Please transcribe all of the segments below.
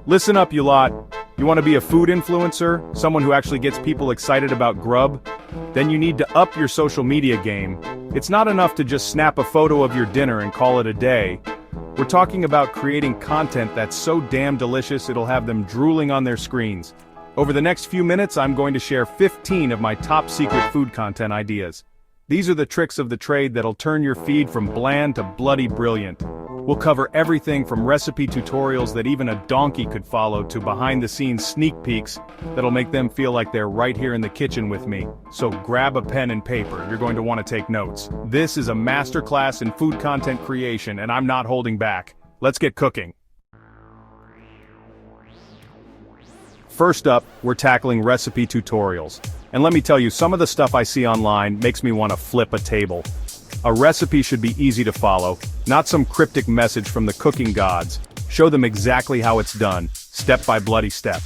Listen up, you lot. You want to be a food influencer? Someone who actually gets people excited about grub? Then you need to up your social media game. It's not enough to just snap a photo of your dinner and call it a day. We're talking about creating content that's so damn delicious it'll have them drooling on their screens. Over the next few minutes, I'm going to share 15 of my top secret food content ideas. These are the tricks of the trade that'll turn your feed from bland to bloody brilliant. We'll cover everything from recipe tutorials that even a donkey could follow to behind-the-scenes sneak peeks that'll make them feel like they're right here in the kitchen with me. So grab a pen and paper, you're going to want to take notes. This is a masterclass in food content creation and I'm not holding back. Let's get cooking. First up, we're tackling recipe tutorials. And let me tell you, some of the stuff I see online makes me want to flip a table. A recipe should be easy to follow, not some cryptic message from the cooking gods. Show them exactly how it's done, step by bloody step.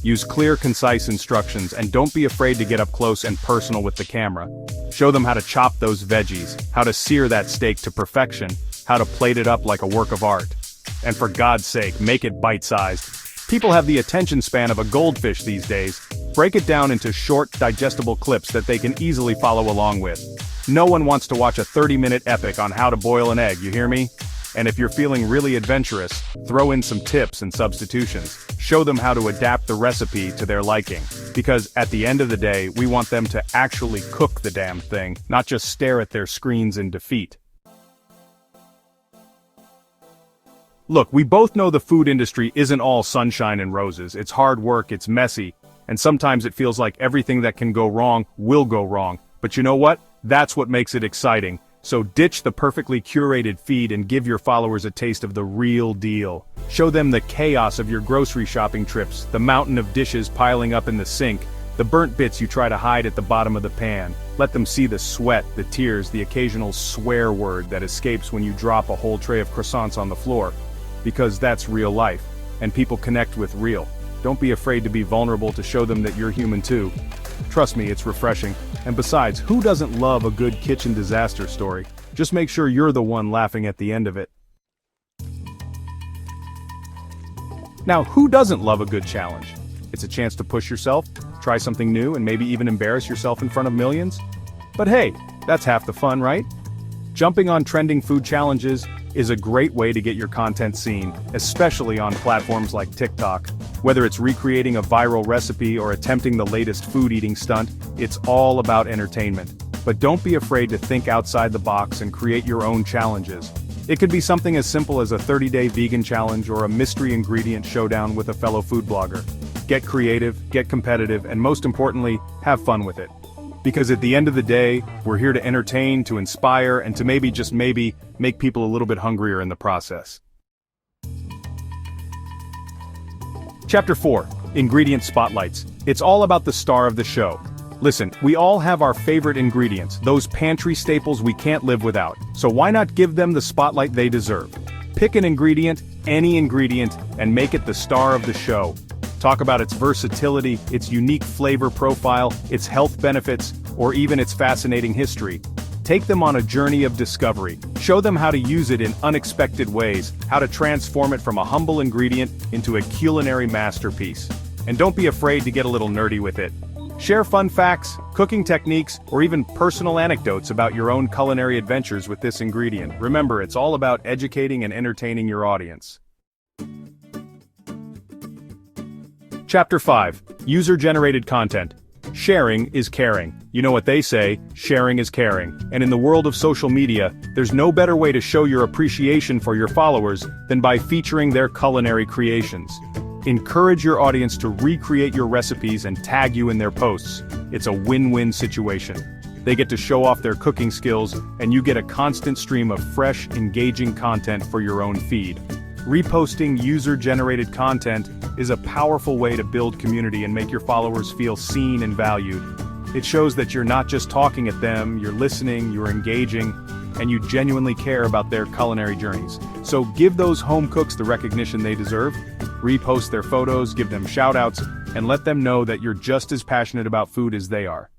Use clear, concise instructions and don't be afraid to get up close and personal with the camera. Show them how to chop those veggies, how to sear that steak to perfection, how to plate it up like a work of art. And for God's sake, make it bite-sized. People have the attention span of a goldfish these days. Break it down into short, digestible clips that they can easily follow along with. No one wants to watch a 30-minute epic on how to boil an egg, you hear me? And if you're feeling really adventurous, throw in some tips and substitutions. Show them how to adapt the recipe to their liking. Because at the end of the day, we want them to actually cook the damn thing, not just stare at their screens in defeat. Look, we both know the food industry isn't all sunshine and roses. It's hard work, it's messy, and sometimes it feels like everything that can go wrong will go wrong. But you know what? That's what makes it exciting. So ditch the perfectly curated feed and give your followers a taste of the real deal. Show them the chaos of your grocery shopping trips, the mountain of dishes piling up in the sink, the burnt bits you try to hide at the bottom of the pan. Let them see the sweat, the tears, the occasional swear word that escapes when you drop a whole tray of croissants on the floor. Because that's real life, and people connect with real. Don't be afraid to be vulnerable to show them that you're human too. Trust me, it's refreshing. And besides, who doesn't love a good kitchen disaster story? Just make sure you're the one laughing at the end of it. Now, who doesn't love a good challenge? It's a chance to push yourself, try something new, and maybe even embarrass yourself in front of millions. But hey, that's half the fun, right? Jumping on trending food challenges is a great way to get your content seen, especially on platforms like TikTok. Whether it's recreating a viral recipe or attempting the latest food eating stunt, it's all about entertainment. But don't be afraid to think outside the box and create your own challenges. It could be something as simple as a 30-day vegan challenge or a mystery ingredient showdown with a fellow food blogger. Get creative, get competitive, and most importantly, have fun with it. Because at the end of the day, we're here to entertain, to inspire, and to maybe, just maybe, make people a little bit hungrier in the process. Chapter 4. Ingredient Spotlights. It's all about the star of the show. Listen, we all have our favorite ingredients, those pantry staples we can't live without. So why not give them the spotlight they deserve? Pick an ingredient, any ingredient, and make it the star of the show. Talk about its versatility, its unique flavor profile, its health benefits, or even its fascinating history. Take them on a journey of discovery. Show them how to use it in unexpected ways, how to transform it from a humble ingredient into a culinary masterpiece. And don't be afraid to get a little nerdy with it. Share fun facts, cooking techniques, or even personal anecdotes about your own culinary adventures with this ingredient. Remember, it's all about educating and entertaining your audience. Chapter 5. User-generated content. Sharing is caring. You know what they say, sharing is caring. And in the world of social media, there's no better way to show your appreciation for your followers than by featuring their culinary creations. Encourage your audience to recreate your recipes and tag you in their posts. It's a win-win situation. They get to show off their cooking skills, and you get a constant stream of fresh, engaging content for your own feed. Reposting user-generated content is a powerful way to build community and make your followers feel seen and valued. It shows that you're not just talking at them, you're listening, you're engaging, and you genuinely care about their culinary journeys. So give those home cooks the recognition they deserve. Repost their photos, give them shout-outs, and let them know that you're just as passionate about food as they are.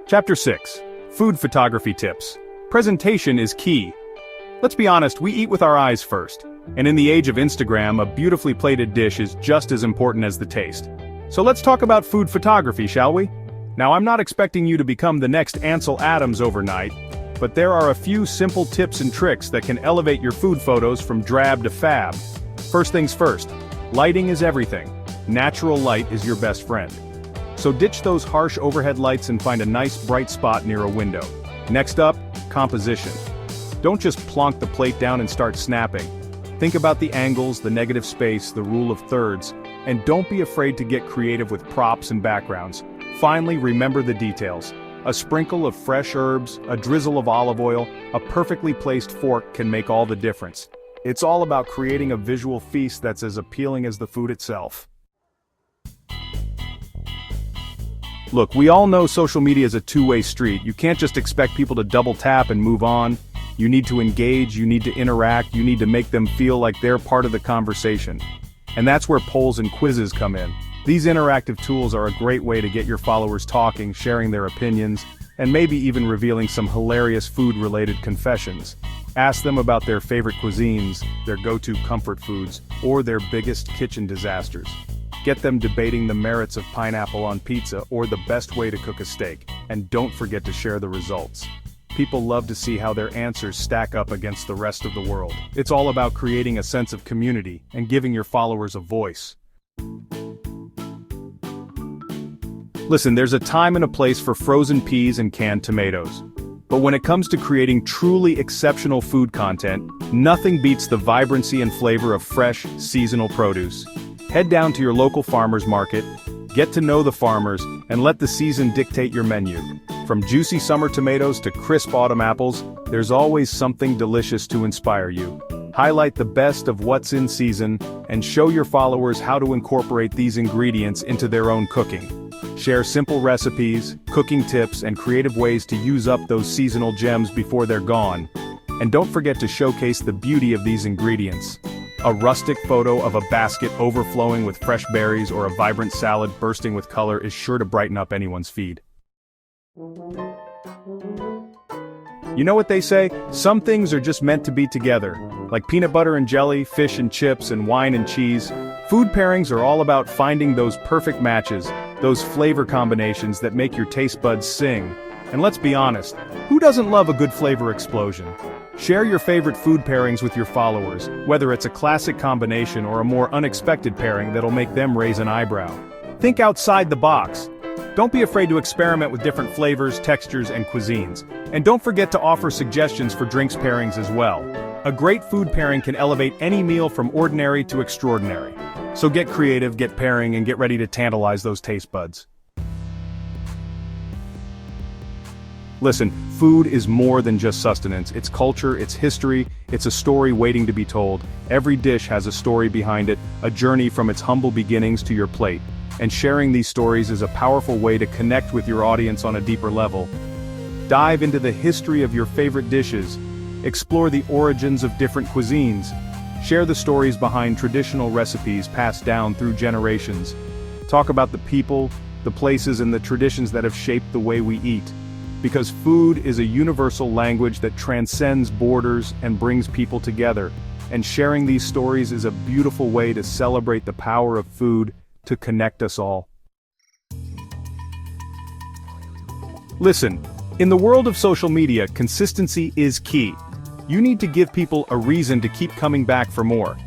Chapter 6. Food photography tips. Presentation is key. Let's be honest, we eat with our eyes first. And in the age of Instagram, a beautifully plated dish is just as important as the taste. So let's talk about food photography, shall we? Now, I'm not expecting you to become the next Ansel Adams overnight, but there are a few simple tips and tricks that can elevate your food photos from drab to fab. First things first, lighting is everything. Natural light is your best friend. So ditch those harsh overhead lights and find a nice bright spot near a window. Next up, composition. Don't just plonk the plate down and start snapping. Think about the angles, the negative space, the rule of thirds, and don't be afraid to get creative with props and backgrounds. Finally, remember the details. A sprinkle of fresh herbs, a drizzle of olive oil, a perfectly placed fork can make all the difference. It's all about creating a visual feast that's as appealing as the food itself. Look, we all know social media is a two-way street. You can't just expect people to double tap and move on. You need to engage, you need to interact, you need to make them feel like they're part of the conversation. And that's where polls and quizzes come in. These interactive tools are a great way to get your followers talking, sharing their opinions, and maybe even revealing some hilarious food-related confessions. Ask them about their favorite cuisines, their go-to comfort foods, or their biggest kitchen disasters. Get them debating the merits of pineapple on pizza or the best way to cook a steak, and don't forget to share the results. People love to see how their answers stack up against the rest of the world. It's all about creating a sense of community and giving your followers a voice. Listen, there's a time and a place for frozen peas and canned tomatoes. But when it comes to creating truly exceptional food content, nothing beats the vibrancy and flavor of fresh, seasonal produce. Head down to your local farmer's market, get to know the farmers, and let the season dictate your menu. From juicy summer tomatoes to crisp autumn apples, there's always something delicious to inspire you. Highlight the best of what's in season, and show your followers how to incorporate these ingredients into their own cooking. Share simple recipes, cooking tips, and creative ways to use up those seasonal gems before they're gone. And don't forget to showcase the beauty of these ingredients. A rustic photo of a basket overflowing with fresh berries or a vibrant salad bursting with color is sure to brighten up anyone's feed. You know what they say? Some things are just meant to be together. Like peanut butter and jelly, fish and chips, and wine and cheese. Food pairings are all about finding those perfect matches, those flavor combinations that make your taste buds sing. And let's be honest, who doesn't love a good flavor explosion? Share your favorite food pairings with your followers, whether it's a classic combination or a more unexpected pairing that'll make them raise an eyebrow. Think outside the box. Don't be afraid to experiment with different flavors, textures, and cuisines. And don't forget to offer suggestions for drinks pairings as well. A great food pairing can elevate any meal from ordinary to extraordinary. So get creative, get pairing, and get ready to tantalize those taste buds. Listen, food is more than just sustenance. It's culture, it's history, it's a story waiting to be told. Every dish has a story behind it, a journey from its humble beginnings to your plate. And sharing these stories is a powerful way to connect with your audience on a deeper level. Dive into the history of your favorite dishes. Explore the origins of different cuisines. Share the stories behind traditional recipes passed down through generations. Talk about the people, the places, and the traditions that have shaped the way we eat. Because food is a universal language that transcends borders and brings people together. And sharing these stories is a beautiful way to celebrate the power of food to connect us all. Listen, in the world of social media, consistency is key. You need to give people a reason to keep coming back for more.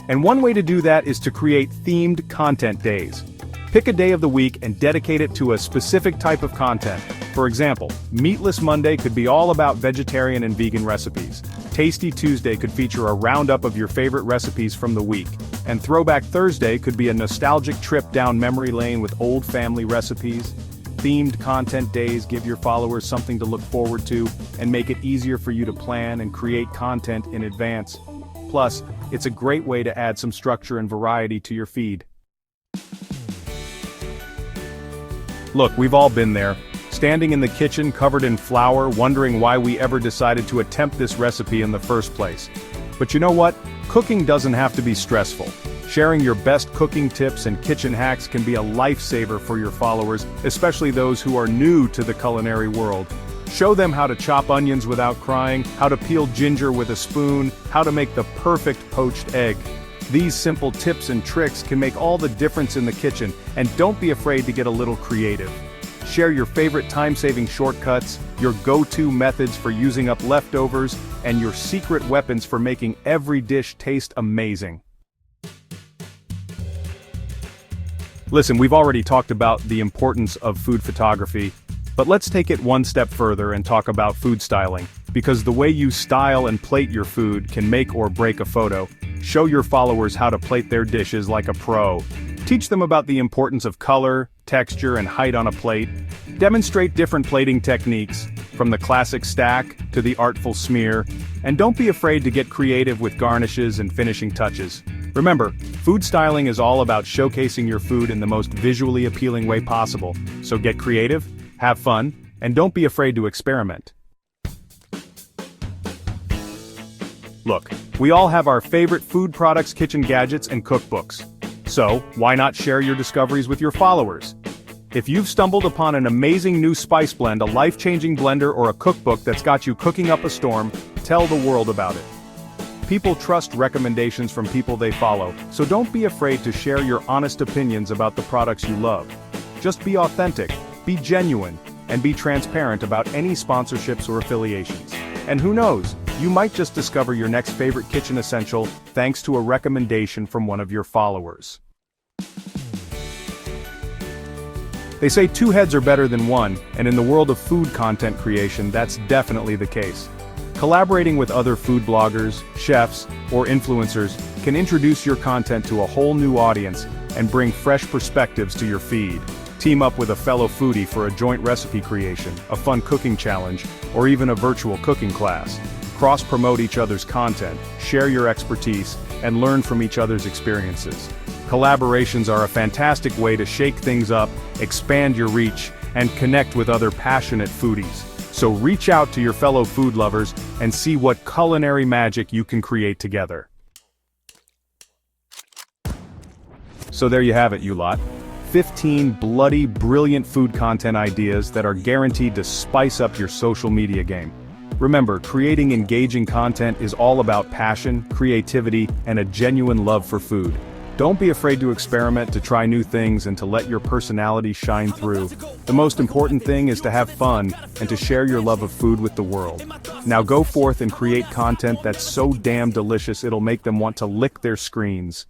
And one way to do that is to create themed content days. Pick a day of the week and dedicate it to a specific type of content. For example, Meatless Monday could be all about vegetarian and vegan recipes. Tasty Tuesday could feature a roundup of your favorite recipes from the week. And Throwback Thursday could be a nostalgic trip down memory lane with old family recipes. Themed content days give your followers something to look forward to and make it easier for you to plan and create content in advance. Plus, it's a great way to add some structure and variety to your feed. Look, we've all been there. Standing in the kitchen covered in flour, wondering why we ever decided to attempt this recipe in the first place. But you know what? Cooking doesn't have to be stressful. Sharing your best cooking tips and kitchen hacks can be a lifesaver for your followers, especially those who are new to the culinary world. Show them how to chop onions without crying, how to peel ginger with a spoon, how to make the perfect poached egg. These simple tips and tricks can make all the difference in the kitchen, and don't be afraid to get a little creative. Share your favorite time-saving shortcuts, your go-to methods for using up leftovers, and your secret weapons for making every dish taste amazing. Listen, we've already talked about the importance of food photography, but let's take it one step further and talk about food styling, because the way you style and plate your food can make or break a photo. Show your followers how to plate their dishes like a pro. Teach them about the importance of color, texture, and height on a plate. Demonstrate different plating techniques, from the classic stack to the artful smear, and don't be afraid to get creative with garnishes and finishing touches. Remember, food styling is all about showcasing your food in the most visually appealing way possible, so get creative, have fun, and don't be afraid to experiment. Look, we all have our favorite food products, kitchen gadgets, and cookbooks. So, why not share your discoveries with your followers? If you've stumbled upon an amazing new spice blend, a life-changing blender, or a cookbook that's got you cooking up a storm, tell the world about it. People trust recommendations from people they follow, so don't be afraid to share your honest opinions about the products you love. Just be authentic, be genuine, and be transparent about any sponsorships or affiliations. And who knows, you might just discover your next favorite kitchen essential thanks to a recommendation from one of your followers. They say two heads are better than one, and in the world of food content creation, that's definitely the case. Collaborating with other food bloggers, chefs, or influencers can introduce your content to a whole new audience and bring fresh perspectives to your feed. Team up with a fellow foodie for a joint recipe creation, a fun cooking challenge, or even a virtual cooking class. Cross-promote each other's content, share your expertise, and learn from each other's experiences. Collaborations are a fantastic way to shake things up, expand your reach, and connect with other passionate foodies. So reach out to your fellow food lovers and see what culinary magic you can create together. So there you have it, you lot. 15 bloody brilliant food content ideas that are guaranteed to spice up your social media game. Remember, creating engaging content is all about passion, creativity, and a genuine love for food. Don't be afraid to experiment, to try new things, and to let your personality shine through. The most important thing is to have fun and to share your love of food with the world. Now go forth and create content that's so damn delicious it'll make them want to lick their screens.